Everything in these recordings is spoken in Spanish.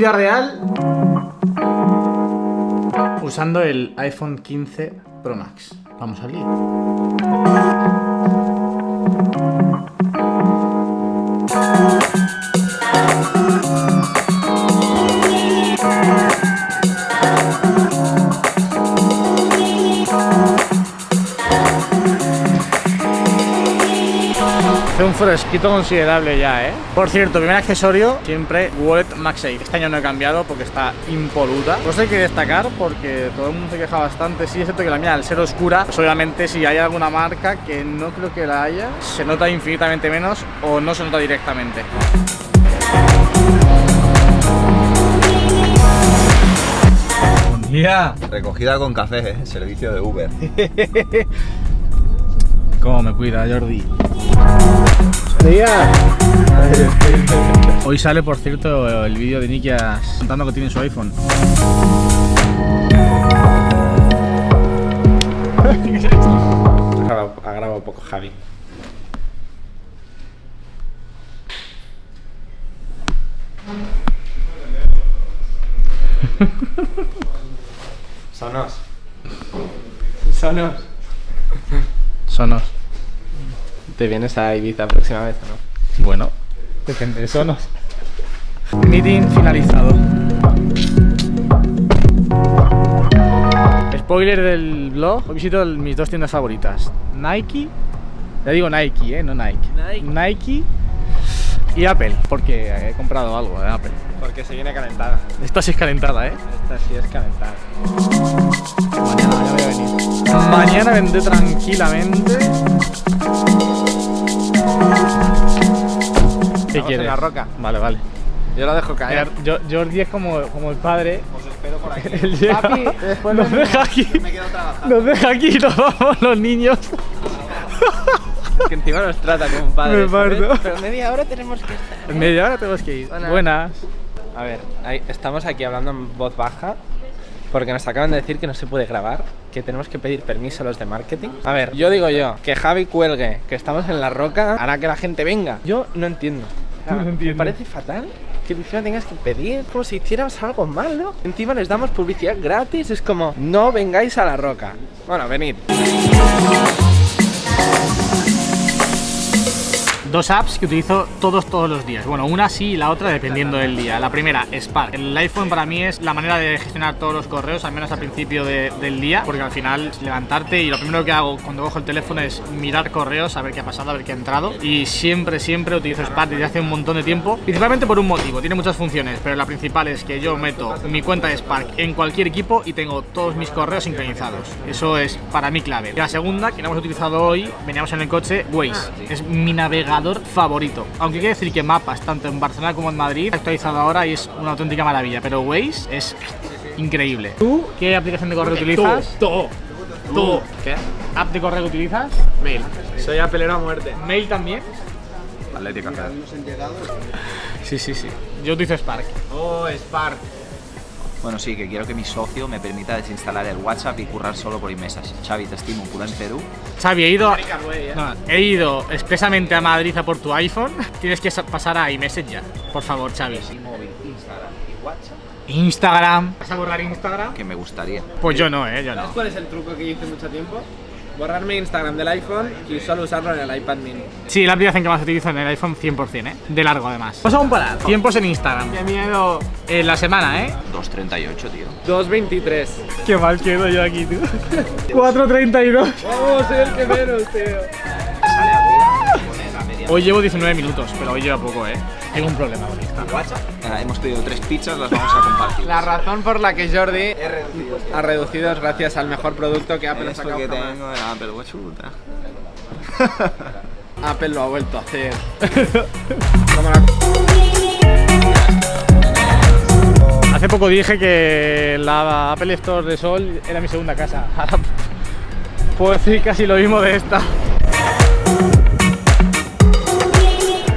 día real usando el iPhone 15 Pro Max. Vamos al lío. Hace un fresquito considerable ya, ¿eh? Por cierto, primer accesorio, siempre Wallet MagSafe. Este año no he cambiado porque está impoluta. Pues hay que destacar porque todo el mundo se queja bastante. Sí, es cierto que la mía, al ser oscura, pues obviamente si hay alguna marca, que no creo que la haya, se nota infinitamente menos o no se nota directamente. Buen día. Recogida con café, servicio de Uber. ¿Cómo me cuida, Jordi? ¡Día! Hoy sale, por cierto, el vídeo de Nikias contando que tiene su iPhone. Ha grabado poco Javi. Sonos. Sonos. Sonos. ¿Te vienes a Ibiza próxima vez o no? Bueno, depende de Sonos. Meeting finalizado. Spoiler del blog. Hoy visito mis dos tiendas favoritas. Nike. Ya digo Nike, no Nike. Nike y Apple, porque he comprado algo de Apple. Porque se viene calentada. Esta sí es calentada, ¿eh? Esta sí es calentada. Mañana voy a venir. Mañana vendré tranquilamente. ¿Qué Vamos quieres? en la roca. Vale, vale. Yo la dejo caer. Jordi es como el padre. Os espero por aquí. Él llega, Papi, después nos deja aquí. me quedo trabajando. Nos deja aquí y nos vamos los niños. Es que encima nos trata como un padre. Me parto. Pero media hora tenemos que estar. En media hora tenemos que ir. Buenas. A ver, estamos aquí hablando en voz baja porque nos acaban de decir que no se puede grabar, que tenemos que pedir permiso a los de marketing. A ver, yo digo que Javi cuelgue, que estamos en la roca, hará que la gente venga. Yo no entiendo. No entiendo. Me parece fatal que encima tengas que pedir como si hiciéramos algo malo. Encima les damos publicidad gratis, es como, no vengáis a la roca. Bueno, venid. Dos apps que utilizo todos los días. Bueno, una sí y la otra dependiendo del día. La primera, Spark. El iPhone para mí es la manera de gestionar todos los correos, al menos al principio del día, porque al final levantarte y lo primero que hago cuando cojo el teléfono es mirar correos, a ver qué ha pasado, a ver qué ha entrado. Y siempre utilizo Spark desde hace un montón de tiempo, principalmente por un motivo. Tiene muchas funciones, pero la principal es que yo meto mi cuenta de Spark en cualquier equipo y tengo todos mis correos sincronizados. Eso es para mí clave. Y la segunda, que no hemos utilizado hoy, veníamos en el coche, Waze. Es mi navegador favorito. Aunque quiere decir que mapas, tanto en Barcelona como en Madrid, he actualizado ahora y es una auténtica maravilla. Pero Waze es increíble. ¿Tú qué aplicación de correo utilizas? ¿Tú? ¿Qué? ¿App de correo utilizas? Mail. Soy apelero a muerte. ¿Mail también? Atlético. Sí. Yo utilizo Spark. Oh, Spark. Bueno, sí, que quiero que mi socio me permita desinstalar el WhatsApp y currar solo por iMessage. Xavi, te estimo, culo en Perú. Xavi, he ido expresamente a Madrid a por tu iPhone. Tienes que pasar a iMessage ya. Por favor, Xavi. Sí, móvil, Instagram y WhatsApp. Instagram. ¿Vas a borrar Instagram? Que me gustaría. Pues yo no, yo no. ¿Sabes cuál es el truco que hice mucho tiempo? Borrarme Instagram del iPhone y solo usarlo en el iPad mini. Sí, la aplicación que más utilizo en el iPhone 100%, De largo, además. Vamos a comparar. Tiempos en Instagram. Qué miedo. En la semana, 2.38, tío. 2.23. Qué mal quedo yo aquí, tú. 4.32. Vamos, soy el que menos, tío. Hoy llevo 19 minutos, pero hoy lleva poco, Tengo un problema con Instagram. WhatsApp. Hemos pedido 3 pizzas, las vamos a compartir. La razón por la que Jordi ha reducido es gracias al mejor producto que Apple ha Esto sacado que jamás. tengo el Apple Watch Ultra. Apple lo ha vuelto a hacer. Hace poco dije que la Apple Store de Sol era mi segunda casa. Ahora puedo decir casi lo mismo de esta.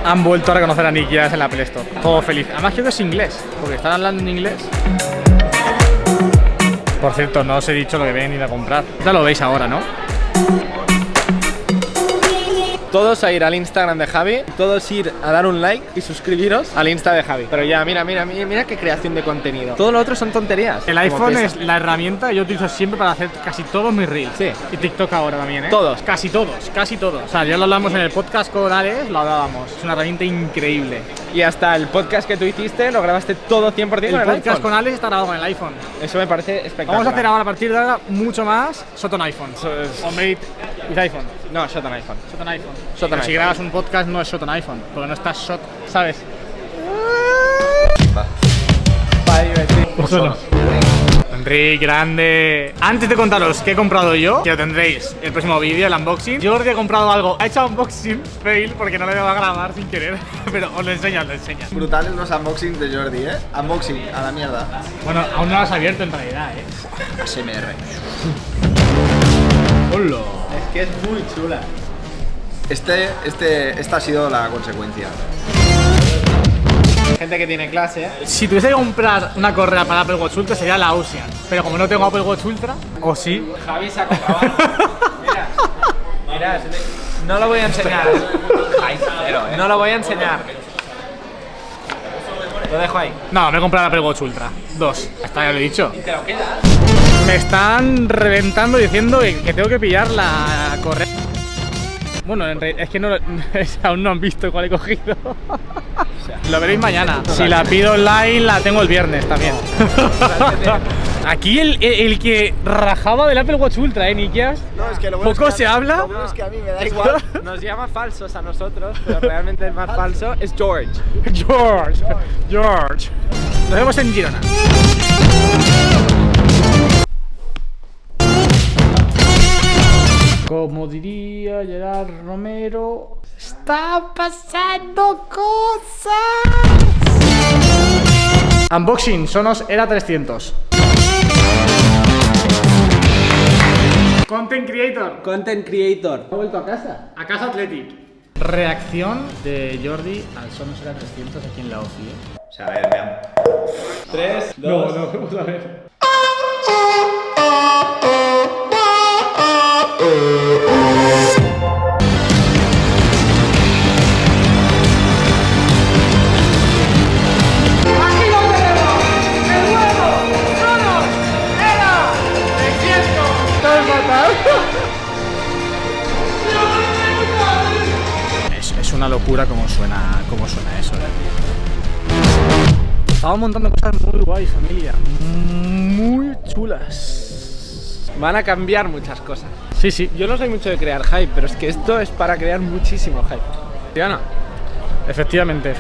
Han vuelto a reconocer a Nikias en la Apple Store. Todo feliz. Además creo que es inglés, porque están hablando en inglés. Por cierto, no os he dicho lo que ven ir a comprar. Ya lo veis ahora, ¿no? todos a ir al Instagram de Javi, todos ir a dar un like y suscribiros al Insta de Javi. Pero ya, mira qué creación de contenido. Todo lo otro son tonterías. El iPhone es la herramienta que yo utilizo siempre para hacer casi todos mis reels. Sí. Y TikTok ahora también, ¿eh? Todos. Casi todos. O sea, ya lo hablamos en el podcast con Alex, lo hablábamos. Es una herramienta increíble. Y hasta el podcast que tú hiciste lo grabaste todo 100% con El el podcast iPhone. con Alex está grabado con el iPhone. Eso me parece espectacular. Vamos a hacer ahora, a partir de ahora, mucho más shot on iPhone. O made with iPhone. No, shot on iPhone. Shot on iPhone. Shot on Pero si iPhone. grabas un podcast no es shot on iPhone, porque no estás shot, ¿sabes? Enrique, grande. Antes de contaros qué he comprado yo, que lo tendréis el próximo vídeo, el unboxing. Jordi ha comprado algo, ha hecho unboxing fail porque no le debo grabar sin querer. Pero os lo enseño, Brutales los unboxings de Jordi, ¿eh? Unboxing, a la mierda. Bueno, aún no lo has abierto en realidad, ASMR. Hola. Es que es muy chula. Esta ha sido la consecuencia. Gente que tiene clase, ¿eh? Si tuviese que comprar una correa para Apple Watch Ultra sería la Ocean. Pero como no tengo Apple Watch Ultra, o sí. Javi se ha comprado. Mira, no lo voy a enseñar. No lo voy a enseñar. Lo dejo ahí. No, me he comprado el Apple Watch Ultra 2. Hasta ya lo he dicho. ¿Te lo quedas? Me están reventando diciendo que tengo que pillar la correa. Bueno, es que no, aún no han visto cuál he cogido. Lo veréis mañana. Si la pido online, la tengo el viernes también. Aquí el que rajaba del Apple Watch Ultra, Nikias. No, es que lo Poco se habla. Lo bueno es que a mí me da igual. Nos llama falsos a nosotros, pero realmente el más falso es George. George. Nos vemos en Girona. Como diría Gerard Romero, está pasando cosas. Unboxing, Sonos Era 300. Content Creator. ¿Ha vuelto a casa? A casa Athletic. Reacción de Jordi al Sonos Era 300 aquí en la OFI, ¿eh? O sea, a ver, veamos. 3, 2. No, vamos a ver. Es una locura cómo suena eso, Estamos montando cosas muy guays, familia. Muy chulas. Van a cambiar muchas cosas. Sí. Yo no soy mucho de crear hype, pero es que esto es para crear muchísimo hype. Diana. Efectivamente.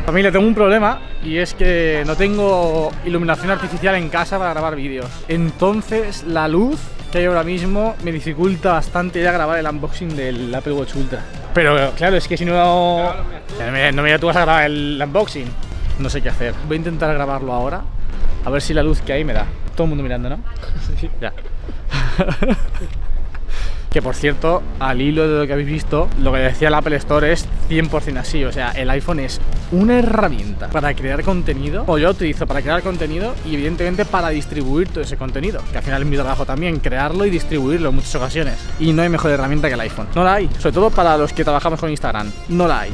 Familia, tengo un problema y es que no tengo iluminación artificial en casa para grabar vídeos. Entonces la luz que hay ahora mismo me dificulta bastante ya grabar el unboxing del Apple Watch Ultra. Pero claro, es que si no me tú vas a grabar el unboxing. No sé qué hacer. Voy a intentar grabarlo ahora, a ver si la luz que hay me da. Todo el mundo mirando, ¿no? Sí. Ya. Que por cierto, al hilo de lo que habéis visto, lo que decía el Apple Store es 100% así. O sea, el iPhone es una herramienta para crear contenido, o yo lo utilizo para crear contenido y evidentemente para distribuir todo ese contenido, que al final es mi trabajo también, crearlo y distribuirlo en muchas ocasiones. Y no hay mejor herramienta que el iPhone. No la hay, sobre todo para los que trabajamos con Instagram. No la hay.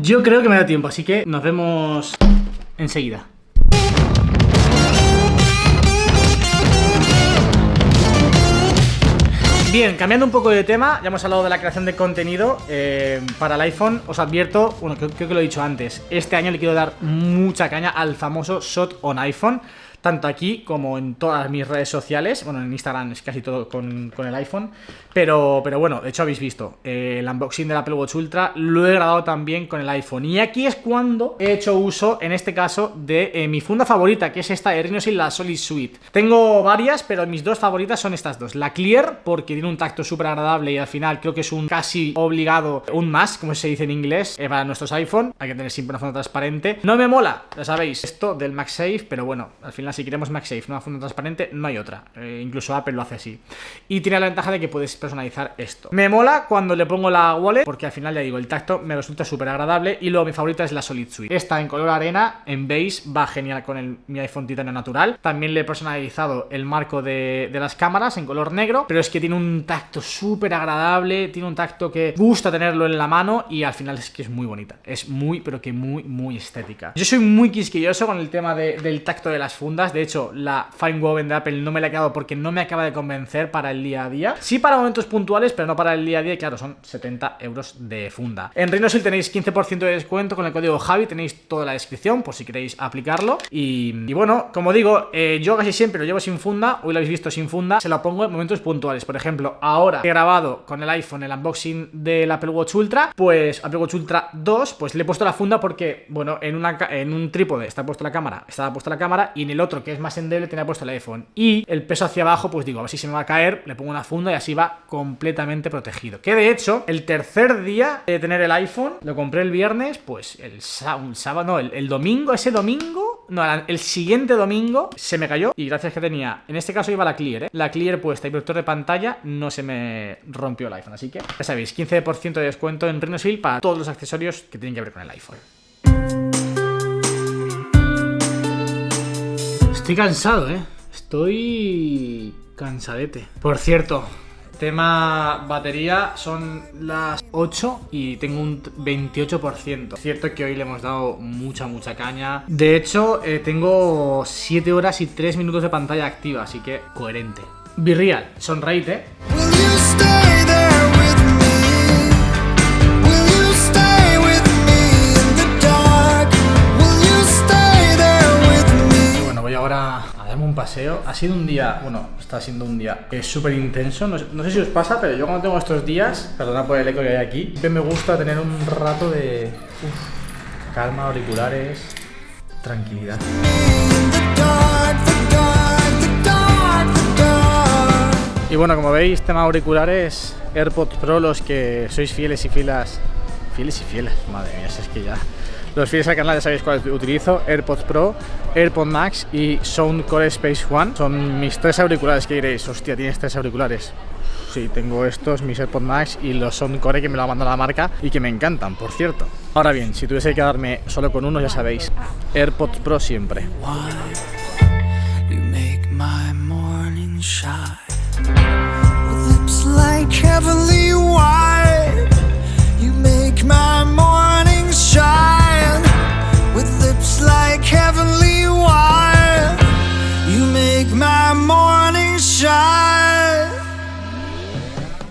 Yo creo que me da tiempo, así que nos vemos enseguida. Bien, cambiando un poco de tema, ya hemos hablado de la creación de contenido para el iPhone. Os advierto, bueno, creo que lo he dicho antes, este año le quiero dar mucha caña al famoso Shot on iPhone, tanto aquí como en todas mis redes sociales. Bueno, en Instagram es casi todo con el iPhone, pero bueno, de hecho habéis visto el unboxing del Apple Watch Ultra, lo he grabado también con el iPhone. Y aquí es cuando he hecho uso, en este caso, de mi funda favorita, que es esta de Rhinosil, la Solid Suite. Tengo varias, pero mis dos favoritas son estas dos. La Clear, porque tiene un tacto súper agradable y al final creo que es un casi obligado, un must, como se dice en inglés, para nuestros iPhone. Hay que tener siempre una funda transparente. No me mola, ya sabéis, esto del MagSafe, pero bueno, al final si queremos MagSafe, una funda transparente, no hay otra. Incluso Apple lo hace así. Y tiene la ventaja de que puedes personalizar esto. Me mola cuando le pongo la wallet, porque al final ya digo, el tacto me resulta súper agradable. Y luego mi favorita es la Solid Suite. Esta en color arena, en beige, va genial con mi iPhone Titanium natural. También le he personalizado el marco de las cámaras en color negro, pero es que tiene un tacto súper agradable, tiene un tacto que gusta tenerlo en la mano y al final es que es muy bonita. Es muy, pero que muy estética. Yo soy muy quisquilloso con el tema del tacto de las fundas. De hecho, la Fine Woven de Apple no me la he quedado porque no me acaba de convencer para el día a día. Sí para momentos puntuales, pero no para el día a día. Y claro, son 70 euros de funda. En Rhinosil tenéis 15% de descuento con el código Javi. Tenéis toda la descripción por si queréis aplicarlo. Y bueno, como digo, yo casi siempre lo llevo sin funda. Hoy lo habéis visto sin funda. Se lo pongo en momentos puntuales. Por ejemplo, ahora he grabado con el iPhone el unboxing del Apple Watch Ultra. Pues Apple Watch Ultra 2, pues le he puesto la funda porque, bueno, en un trípode estaba puesta la cámara y en el otro, que es más endeble, tenía puesto el iPhone. Y el peso hacia abajo, pues digo, a ver si se me va a caer, le pongo una funda y así va completamente protegido. Que de hecho, el tercer día de tener el iPhone, lo compré el viernes, pues el sábado, no, el domingo, el siguiente domingo se me cayó y gracias que tenía, en este caso iba la Clear, la Clear puesta y protector de pantalla, no se me rompió el iPhone. Así que, ya sabéis, 15% de descuento en Rhinosil para todos los accesorios que tienen que ver con el iPhone. Estoy cansado, estoy cansadete. Por cierto, tema batería, son las 8 y tengo un 28%. Es cierto que hoy le hemos dado mucha caña. De hecho, tengo 7 horas y 3 minutos de pantalla activa, así que coherente. Be real, sonreíte. Ahora a darme un paseo. Ha sido un día, bueno, está siendo un día súper intenso. No sé si os pasa, pero yo cuando tengo estos días, perdona por el eco que hay aquí, siempre me gusta tener un rato de calma, auriculares, tranquilidad. Y bueno, como veis, tema auriculares, AirPods Pro, los que sois fieles y fieles, madre mía, es que ya... Los fieles al canal ya sabéis cuál utilizo: AirPods Pro, AirPods Max y Soundcore Space One. Son mis 3 auriculares. Que diréis, hostia, tienes 3 auriculares. Sí, tengo estos, mis AirPods Max y los Soundcore, que me lo ha mandado la marca y que me encantan, por cierto. Ahora bien, si tuviese que quedarme solo con uno, ya sabéis, AirPods Pro siempre.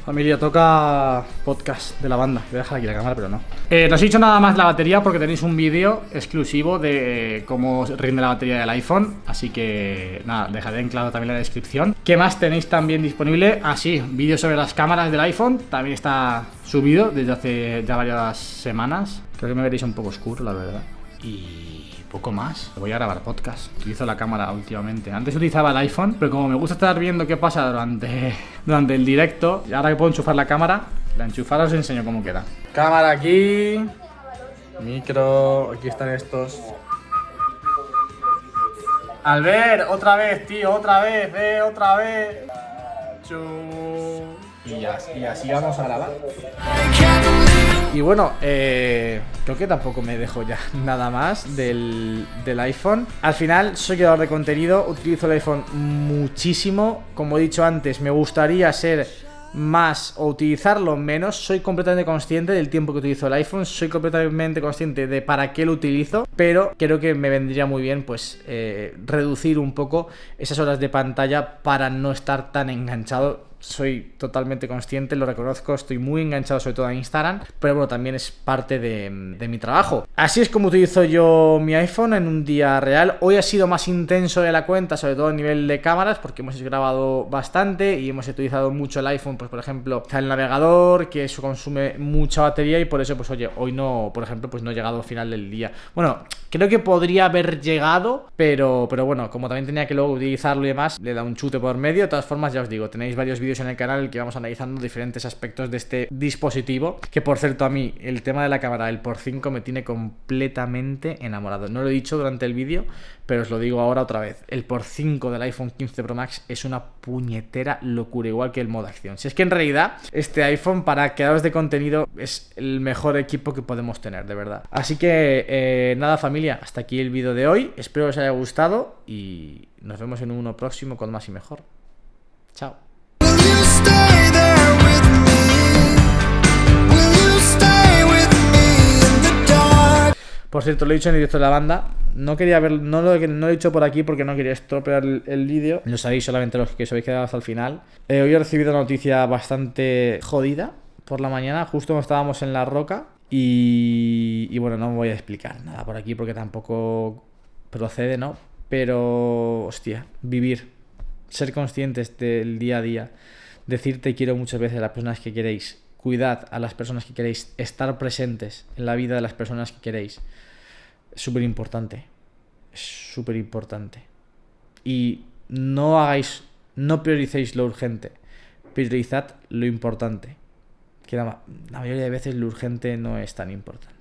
Familia, toca podcast de la banda. Voy a dejar aquí la cámara, pero no. No os he dicho nada más de la batería porque tenéis un vídeo exclusivo de cómo rinde la batería del iPhone. Así que nada, dejaré en claro también la descripción. ¿Qué más tenéis también disponible? Ah, sí, vídeo sobre las cámaras del iPhone. También está subido desde hace ya varias semanas. Creo que me veréis un poco oscuro, la verdad. Y poco más. Voy a grabar podcast. Utilizo la cámara últimamente. Antes utilizaba el iPhone, pero como me gusta estar viendo qué pasa durante el directo, y ahora que puedo enchufar la cámara, la enchufada os enseño cómo queda. Cámara aquí, micro, aquí están estos. Albert, otra vez, tío, otra vez, otra vez. Y así vamos a grabar. Y bueno, creo que tampoco me dejo ya nada más del iPhone. Al final soy creador de contenido, utilizo el iPhone muchísimo. Como he dicho antes, me gustaría ser más o utilizarlo menos. Soy completamente consciente del tiempo que utilizo el iPhone, soy completamente consciente de para qué lo utilizo, pero creo que me vendría muy bien pues reducir un poco esas horas de pantalla para no estar tan enganchado. Soy totalmente consciente, lo reconozco, estoy muy enganchado sobre todo a Instagram, pero bueno, también es parte de mi trabajo. Así es como utilizo yo mi iPhone en un día real. Hoy ha sido más intenso de la cuenta, sobre todo a nivel de cámaras, porque hemos grabado bastante y hemos utilizado mucho el iPhone, pues por ejemplo, está el navegador, que eso consume mucha batería y por eso, pues oye, hoy no, por ejemplo, pues no he llegado al final del día. Bueno, creo que podría haber llegado, pero bueno, como también tenía que luego utilizarlo y demás, le da un chute por medio. De todas formas, ya os digo, tenéis varios vídeos vídeos en el canal en el que vamos analizando diferentes aspectos de este dispositivo, que por cierto a mí el tema de la cámara del por 5 me tiene completamente enamorado. No lo he dicho durante el vídeo, pero os lo digo ahora otra vez. El por 5 del iPhone 15 Pro Max es una puñetera locura, igual que el modo acción. Si es que en realidad este iPhone para creadores de contenido es el mejor equipo que podemos tener, de verdad. Así que nada, familia, hasta aquí el vídeo de hoy. Espero que os haya gustado y nos vemos en uno próximo con más y mejor. Chao. Por cierto, lo he dicho en el directo de la banda. No quería ver, no lo he dicho por aquí porque no quería estropear el vídeo. Lo sabéis solamente los que os habéis quedado hasta el final. Hoy he recibido una noticia bastante jodida por la mañana, justo cuando estábamos en La Roca. Y bueno, no me voy a explicar nada por aquí porque tampoco procede, ¿no? Pero, hostia, vivir, ser conscientes del día a día, decir te quiero muchas veces a las personas que queréis, cuidad a las personas que queréis, estar presentes en la vida de las personas que queréis. Es súper importante. Es súper importante. Y no prioricéis lo urgente. Priorizad lo importante. Que la mayoría de veces lo urgente no es tan importante.